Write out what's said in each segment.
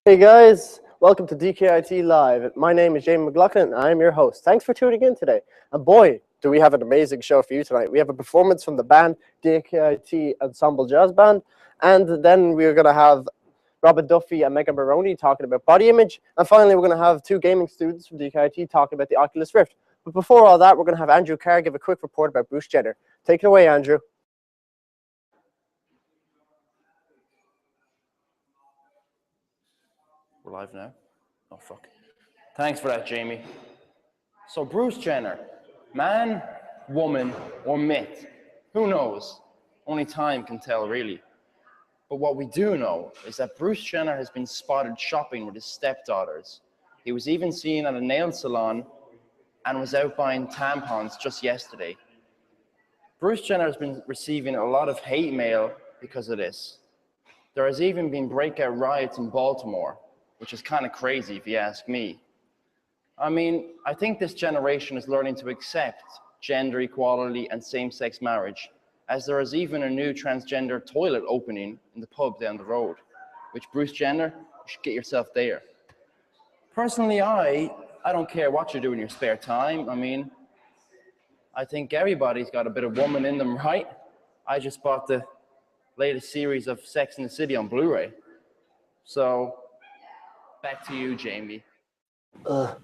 Hey guys, welcome to DKIT Live. My name is Jamie McLaughlin and I'm your host. Thanks for tuning in today. And boy, do we have an amazing show for you tonight. We have a performance from the band DKIT Ensemble Jazz Band, and then we're going to have Robin Duffy and Megan Baroni talking about body image, and finally we're going to have two gaming students from DKIT talking about the Oculus Rift. But before all that, we're going to have Andrew Carr give a quick report about Bruce Jenner. Take it away, Andrew. We're live now? Oh, fuck. Thanks for that, Jamie. So Bruce Jenner, man, woman, or myth, who knows? Only time can tell, really. But what we do know is that Bruce Jenner has been spotted shopping with his stepdaughters. He was even seen at a nail salon and was out buying tampons just yesterday. Bruce Jenner has been receiving a lot of hate mail because of this. There has even been breakout riots in Baltimore, which is kind of crazy if you ask me. I mean, I think this generation is learning to accept gender equality and same-sex marriage, as there is even a new transgender toilet opening in the pub down the road, which Bruce Jenner, you should get yourself there. Personally, I don't care what you do in your spare time. I mean, I think everybody's got a bit of woman in them, right? I just bought the latest series of Sex and the City on Blu-ray. So, back to you, Jamie.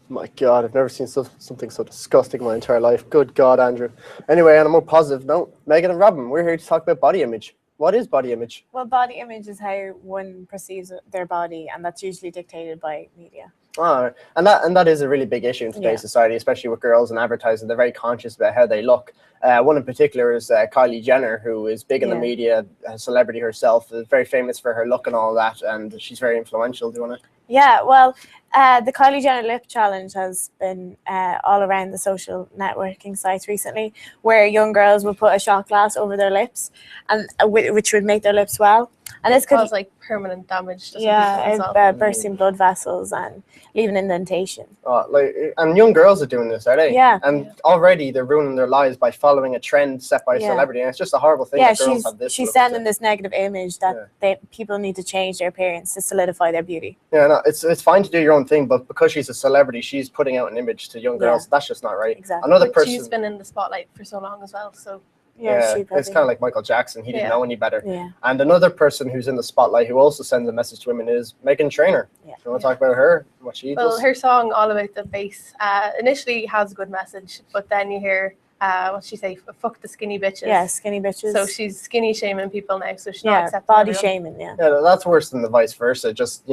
My God, I've never seen something so disgusting in my entire life. Good God, Andrew. Anyway, on a more positive note, Megan and Robin, we're here to talk about body image. What is body image? Well, body image is how one perceives their body, and that's usually dictated by media. Oh, and that is a really big issue in today's society, especially with girls and advertising. They're very conscious about how they look. One in particular is Kylie Jenner, who is big in the media, a celebrity herself, very famous for her look and all that, and she's very influential. Do you want to? Yeah, well, the Kylie Jenner lip challenge has been all around the social networking sites recently, where young girls will put a shot glass over their lips, and which would make their lips swell. And this could cause like permanent damage. Bursting blood vessels and leaving indentation. And young girls are doing this, are they? Yeah. And already they're ruining their lives by following a trend set by a celebrity, and it's just a horrible thing. Yeah, that girls have this she's sending this negative image that people need to change their appearance to solidify their beauty. Yeah, no, it's fine to do your own thing, but because she's a celebrity, she's putting out an image to young girls. That's just not right. Exactly. Another person. She's been in the spotlight for so long as well, so. Yeah, it's kind of like Michael Jackson. He didn't know any better. Yeah. And another person who's in the spotlight who also sends a message to women is Meghan Trainor. Yeah. You want to talk about her, what she does? Well, her song, All About the Bass, initially has a good message, but then you hear, what's she say, fuck the skinny bitches. Yeah, skinny bitches. So she's skinny shaming people now, so she's not accepting body everyone. shaming, Yeah, that's worse than the vice versa. Just,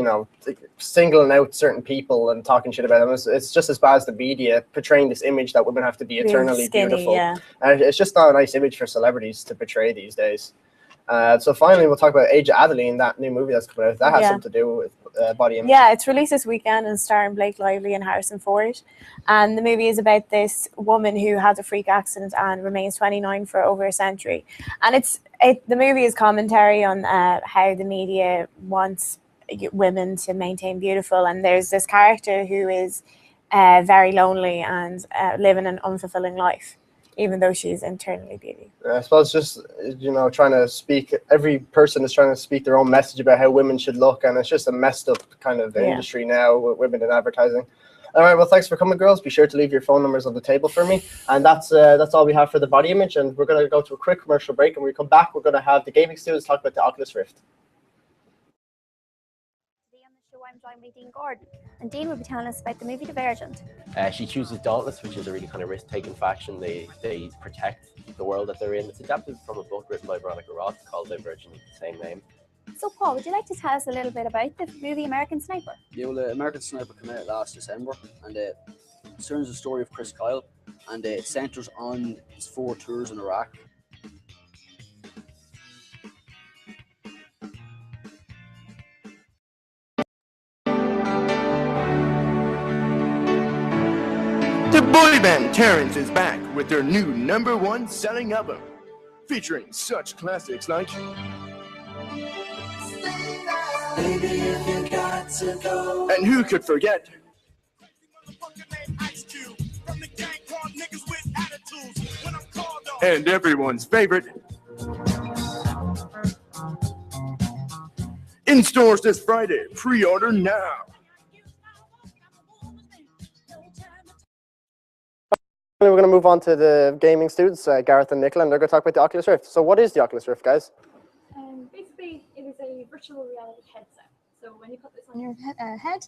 singling out certain people and talking shit about them. It's just as bad as the media portraying this image that women have to be eternally skinny, beautiful. Yeah. And it's just not a nice image for celebrities to portray these days. So finally, we'll talk about Age of Adeline, that new movie that's coming out. That has something to do with body image. Yeah, it's released this weekend and starring Blake Lively and Harrison Ford. And the movie is about this woman who has a freak accident and remains 29 for over a century. And the movie is commentary on how the media wants women to maintain beautiful. And there's this character who is very lonely and living an unfulfilling life, even though she's internally beauty. I suppose just, trying to speak, every person is trying to speak their own message about how women should look, and it's just a messed up kind of industry now with women in advertising. All right, well, thanks for coming, girls. Be sure to leave your phone numbers on the table for me. And that's all we have for the body image, and we're going to go to a quick commercial break, and when we come back, we're going to have the gaming students talk about the Oculus Rift. I'm joined by Dean Gordon, and Dean will be telling us about the movie Divergent. She chooses Dauntless, which is a really kind of risk-taking faction. They protect the world that they're in. It's adapted from a book written by Veronica Roth called Divergent, with the same name. So, Paul, would you like to tell us a little bit about the movie American Sniper? Yeah, well, American Sniper came out last December, and it concerns the story of Chris Kyle, and it centres on his 4 tours in Iraq. The boy band Terrence is back with their new #1 selling album, featuring such classics like Baby, if you got to go. And who could forget and everyone's favorite In stores this Friday. Pre-order now. We're going to move on to the gaming students, Gareth and Nicola, and they're going to talk about the Oculus Rift. So what is the Oculus Rift, guys? Basically, it is a virtual reality headset. So when you put this on your head,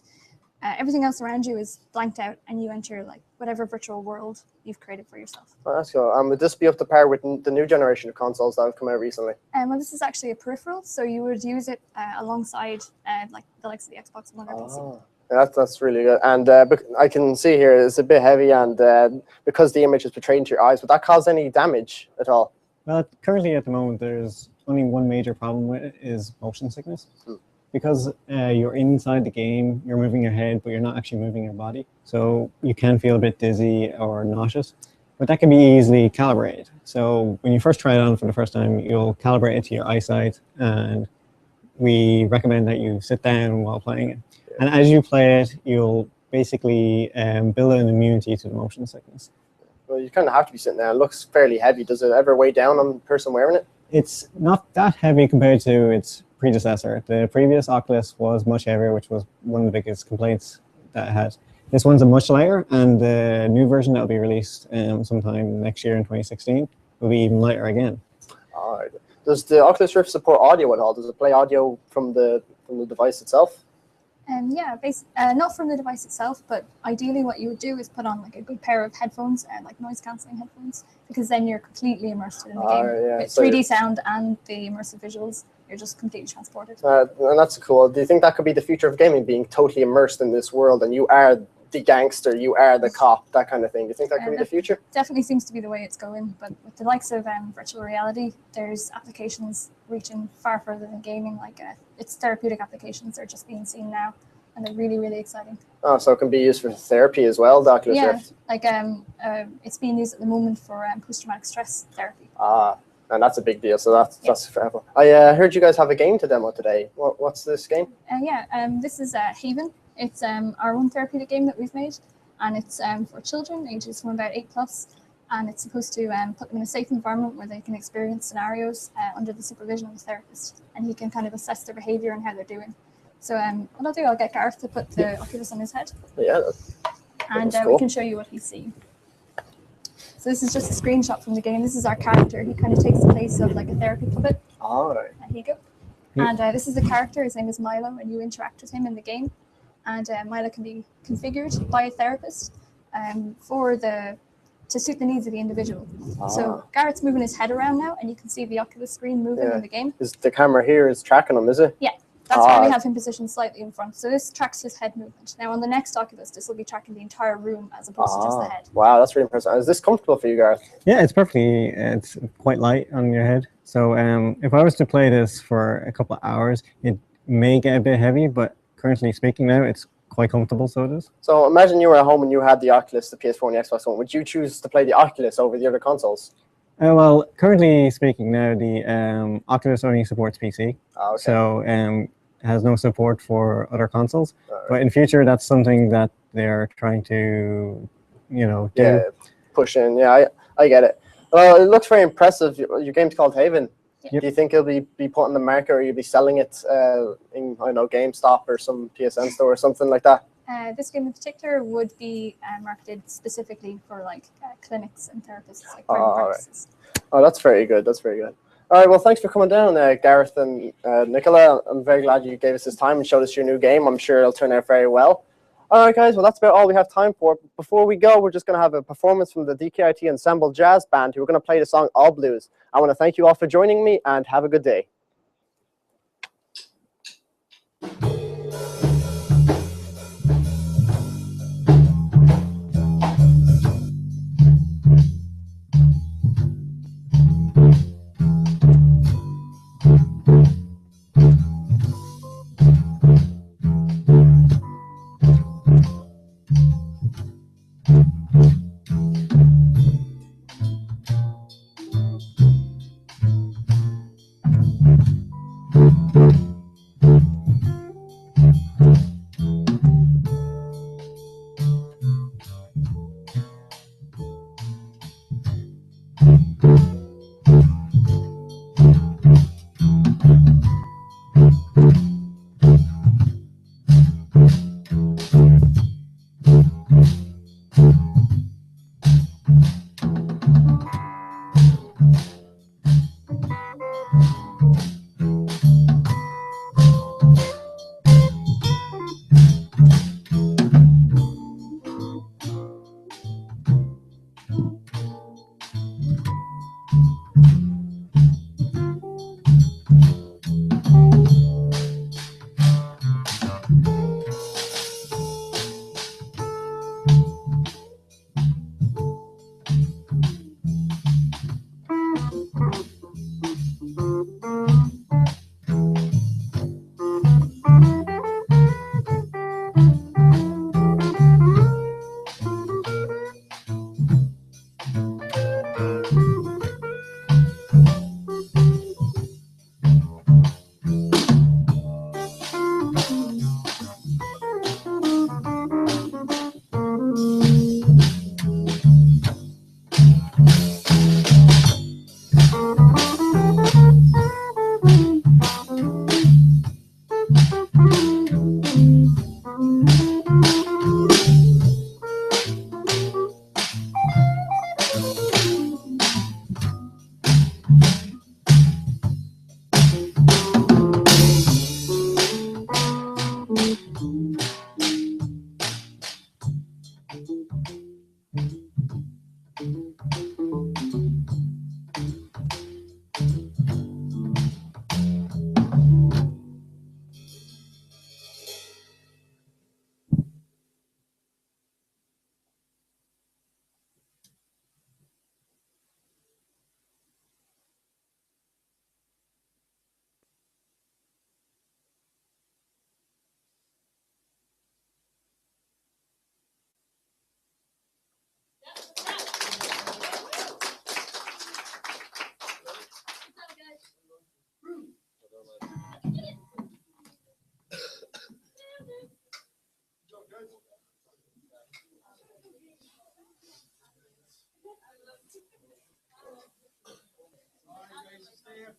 everything else around you is blanked out, and you enter like whatever virtual world you've created for yourself. Oh, that's cool. Would this be up to par with the new generation of consoles that have come out recently? Well, this is actually a peripheral, so you would use it alongside like the likes of the Xbox One or PC. Yeah, that's really good. And I can see here it's a bit heavy, and because the image is portrayed into your eyes, would that cause any damage at all? Well, currently at the moment, there's only one major problem with it is motion sickness. Because you're inside the game, you're moving your head, but you're not actually moving your body. So you can feel a bit dizzy or nauseous, but that can be easily calibrated. So when you first try it on for the first time, you'll calibrate it to your eyesight, and we recommend that you sit down while playing it. And as you play it, you'll basically build an immunity to the motion sickness. Well, you kind of have to be sitting there. It looks fairly heavy. Does it ever weigh down on the person wearing it? It's not that heavy compared to its predecessor. The previous Oculus was much heavier, which was one of the biggest complaints that it had. This one's a much lighter, and the new version that will be released sometime next year in 2016 will be even lighter again. All right. Does the Oculus Rift support audio at all? Does it play audio from the device itself? Yeah, not from the device itself, but ideally what you would do is put on like a good pair of headphones, like noise cancelling headphones, because then you're completely immersed in the game. Yeah. With 3D sound and the immersive visuals, you're just completely transported. And that's cool. Do you think that could be the future of gaming, being totally immersed in this world, and you are the gangster, you are the cop, that kind of thing? Do you think that could be the future? Definitely seems to be the way it's going, but with the likes of virtual reality, there's applications reaching far further than gaming. Like its therapeutic applications are just being seen now, and they're really, really exciting. Oh, so it can be used for therapy as well, the Oculus Rift? Like it's being used at the moment for post-traumatic stress therapy. And that's a big deal, so that's forever. I heard you guys have a game to demo today. What's this game? This is Haven. It's our own therapeutic game that we've made, and it's for children ages from about 8+, and it's supposed to put them in a safe environment where they can experience scenarios under the supervision of a therapist, and he can kind of assess their behavior and how they're doing. So what I'll do, I'll get Gareth to put the Oculus on his head. Yeah. And cool. We can show you what he's seeing. So this is just a screenshot from the game. This is our character. He kind of takes the place of like a therapy puppet. All right. Here you go. And this is the character. His name is Milo, and you interact with him in the game. And Milo can be configured by a therapist to suit the needs of the individual. So Garrett's moving his head around now, and you can see the Oculus screen moving in the game. The camera here is tracking him, is it? Yeah. That's why we have him positioned slightly in front. So this tracks his head movement. Now on the next Oculus, this will be tracking the entire room as opposed to just the head. Wow, that's really impressive. Is this comfortable for you, Gareth? Yeah, it's quite light on your head. So if I was to play this for a couple of hours, it may get a bit heavy, but currently speaking now, it's quite comfortable, so it is. So imagine you were at home and you had the Oculus, the PS4 and the Xbox One. Would you choose to play the Oculus over the other consoles? Well, currently speaking now, the Oculus only supports PC. Okay. So has no support for other consoles. But in future, that's something that they're trying to, do. Yeah, push in. Yeah, I get it. Well, it looks very impressive. Your game's called Haven. Yep. Do you think it'll be put on the market, or you'll be selling it in, I don't know, GameStop or some PSN store or something like that? This game in particular would be marketed specifically for like clinics and therapists, like private practices. Right. Oh, that's very good. That's very good. All right, well, thanks for coming down, Gareth and Nicola. I'm very glad you gave us this time and showed us your new game. I'm sure it'll turn out very well. All right, guys, well, that's about all we have time for. Before we go, we're just going to have a performance from the DKIT Ensemble Jazz Band, who are going to play the song All Blues. I want to thank you all for joining me, and have a good day.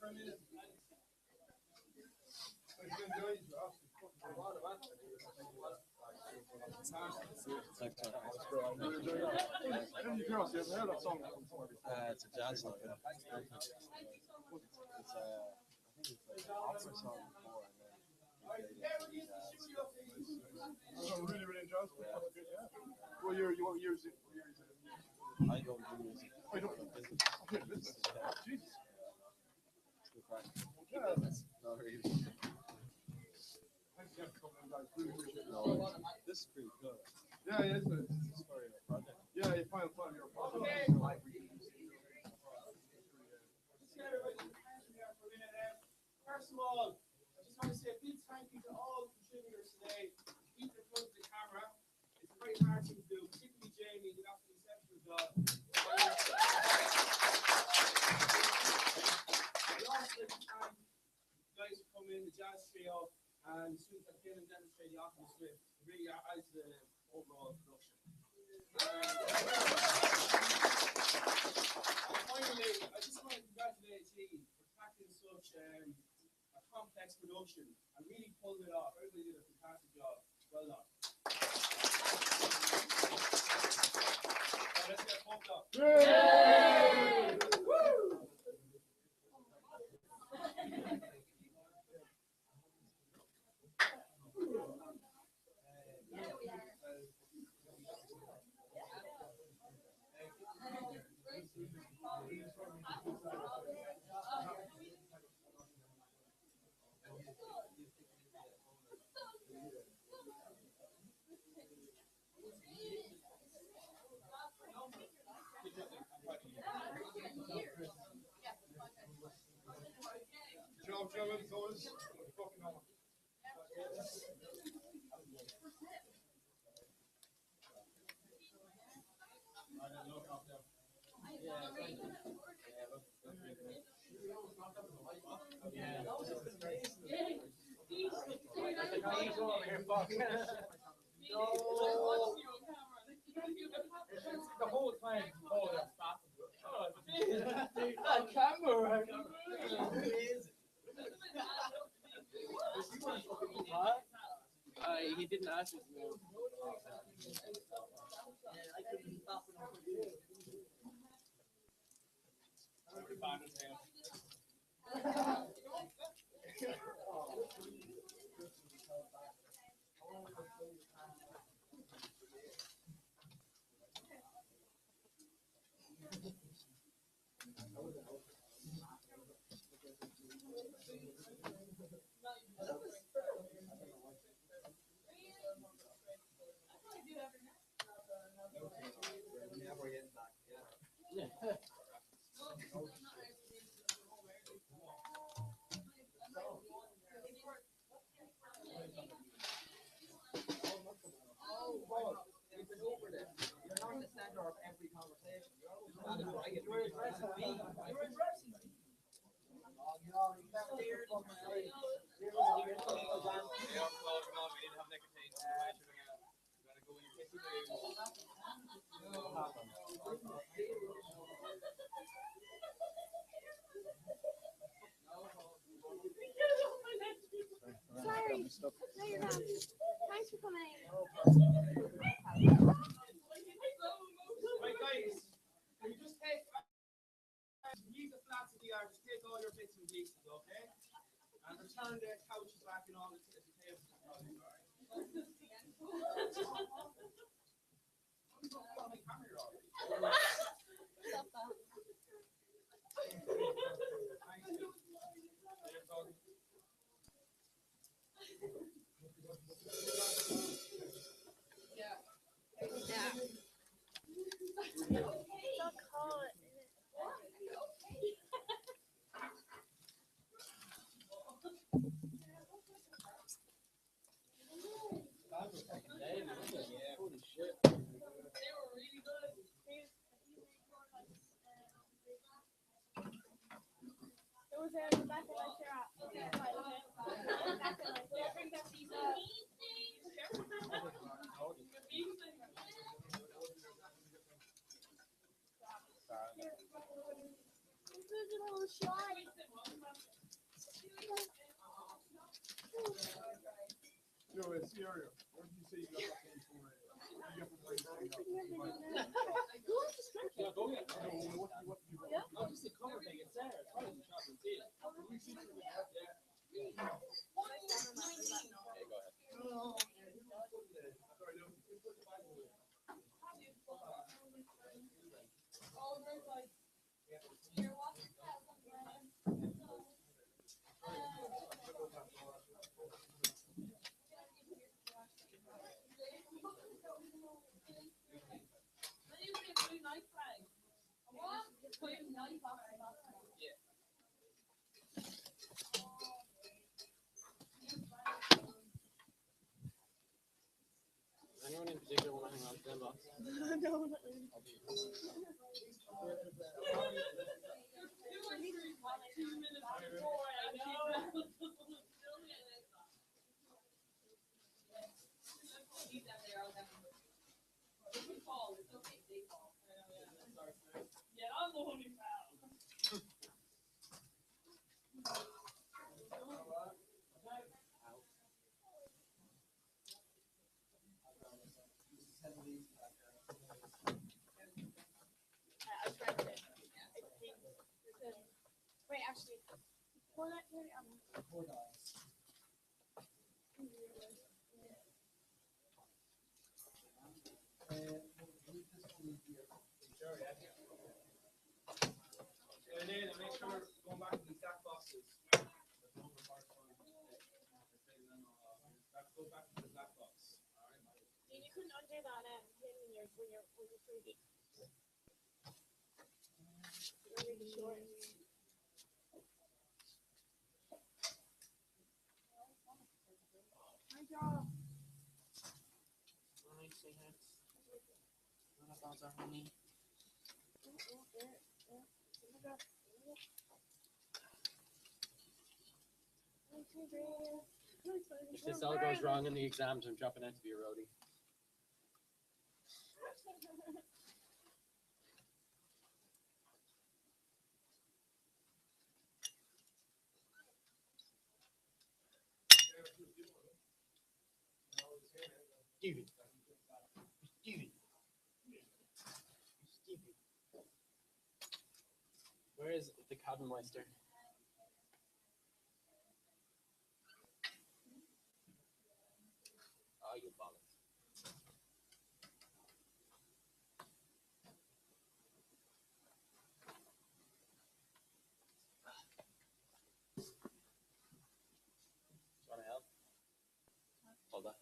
It's a jazz song. It's I think it's like an opera song before, and then Really, really interesting. Yeah. What year is it? I don't do music. I don't do business. Okay, business. Jesus. Yeah. Not really. No, this is pretty good. Yeah, yeah, it's for your project. Yeah, you find your project. First of all, I just want to say a big thank you to all the contributors today. Keep in front of the camera. It's a very hard thing to do, particularly Jamie, who did an exceptional job. We also like to thank the guys who come in, the jazz trio, and the students that came and demonstrated the Oculus Rift. It really adds to the overall production. And finally, I just want to congratulate you for tackling such a complex production and really pulling it off. Everybody did a fantastic job. Well done. Now let's get pumped up. Yay! Woo! Job, as always. Fucking on. The whole time, oh, that's that camera. He didn't ask us. I couldn't stop it. Sorry. No, you're not. Thanks for coming. Right, guys, can you just take, leave the flats of the yard, just take all your bits and pieces, okay? And return the couches back and all the tables. Holy shit. They were really good. It was in the back of my shirt. No, it's Syria. What did you say you got that thing for? You got the place that you got. Yeah, go ahead. No, just the cover thing. It's there. It's right in the shop. It's it. We see through the back, yeah. Okay, go ahead. Anyone in particular want to hang on to them box? No, not really. Wait, actually, pour that here. And then make sure going back to the stack boxes. Let's go back to the black box. All right. You couldn't undo that pin when you're freebie. You're really short. My job. Nice, say that. What about our honey? If this all goes wrong in the exams, I'm dropping out to be a roadie. Steven. Steven. Steven. Where is the Cabinmeister? Oh, you bollocks. Want to help? Hold on.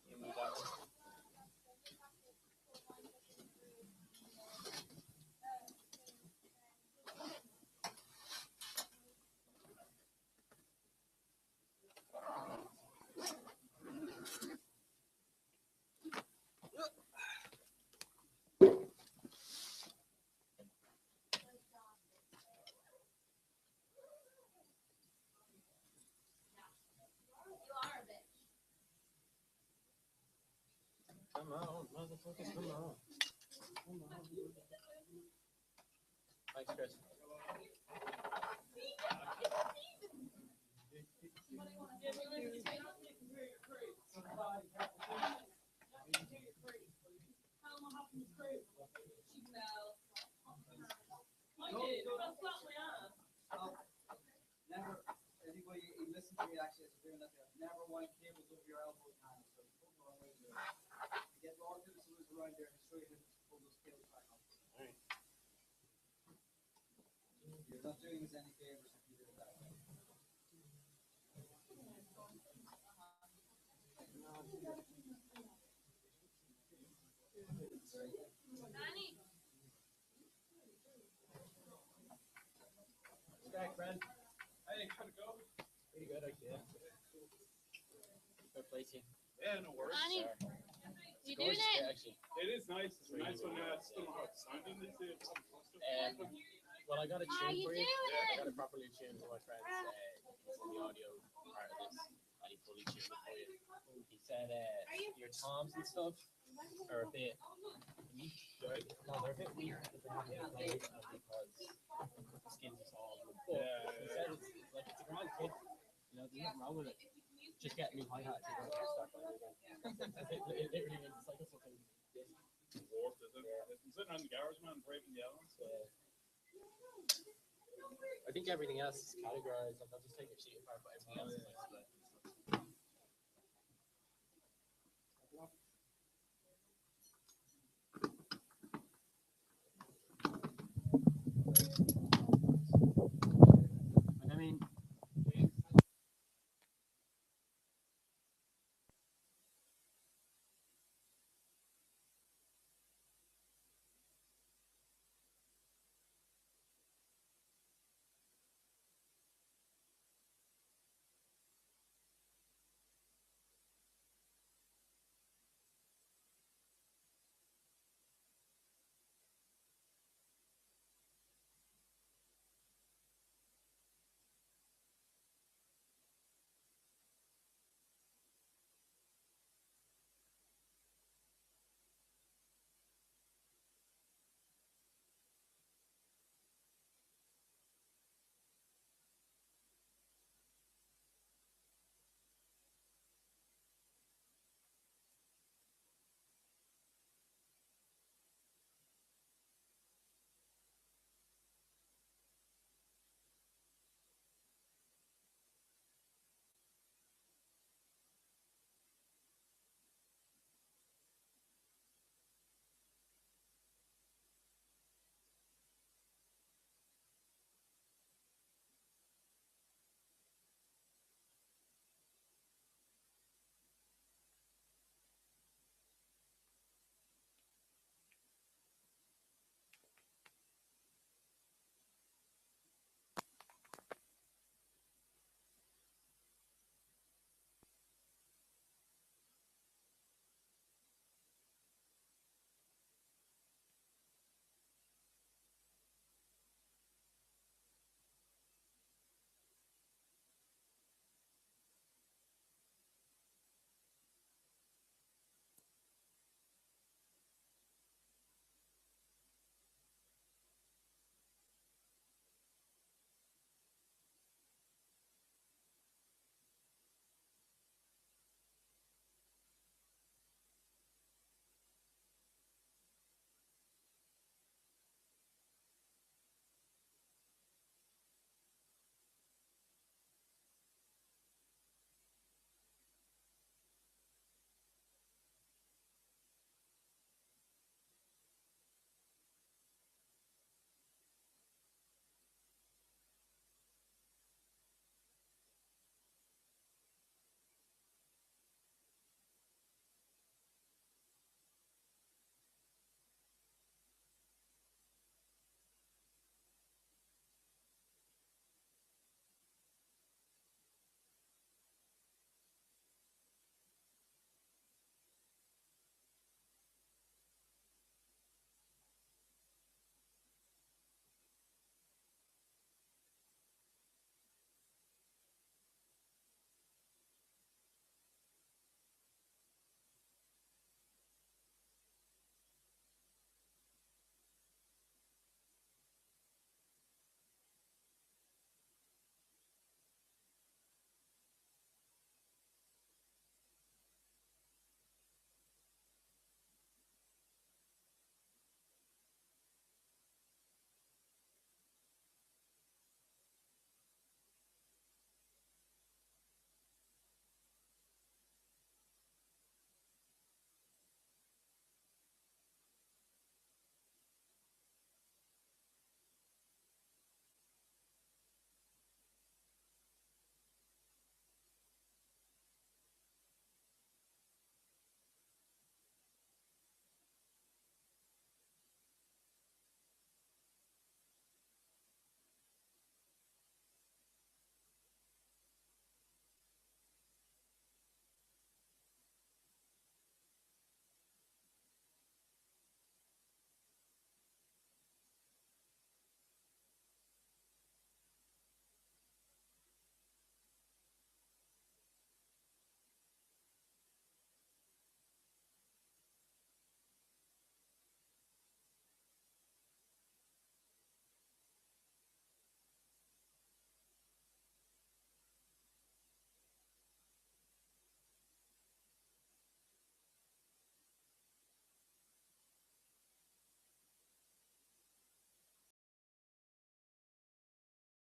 You move that one. Come on, motherfuckers, come on. Come on. Thanks, Chris. Never, anybody who listens to me actually is doing that. Never wind cables over your elbow hand. So put the wrong way to it. Get more to the solution around there and show you how to pull those cables back up. Alright. You're not doing us any favors if you do it that way. Okay, friend. Hey, could it go? Pretty good, actually. Yeah. Fair play to you. Yeah, no worries. Annie, You doing it? Actually. It is nice. It's a nice one. Still not how it's sounding these days. Well, I got a tune for you. doing I it? got a properly tuned for my friends. He's in the audio part of this, and he fully tuned it for you. He said your toms and stuff are a bit weak. Right? No, they're a bit weak because they haven't been played because the skin's just all of them. But he said it's like it's a grand kid. You know, there's nothing wrong with it. Just get a new hi hat. You're going to start playing again. It literally is. It's like a fucking disc. Worth it. I'm sitting on the garage, man, braving the elements. I think everything else is categorized. Like, I'll just take your sheet apart, but everything else is like split.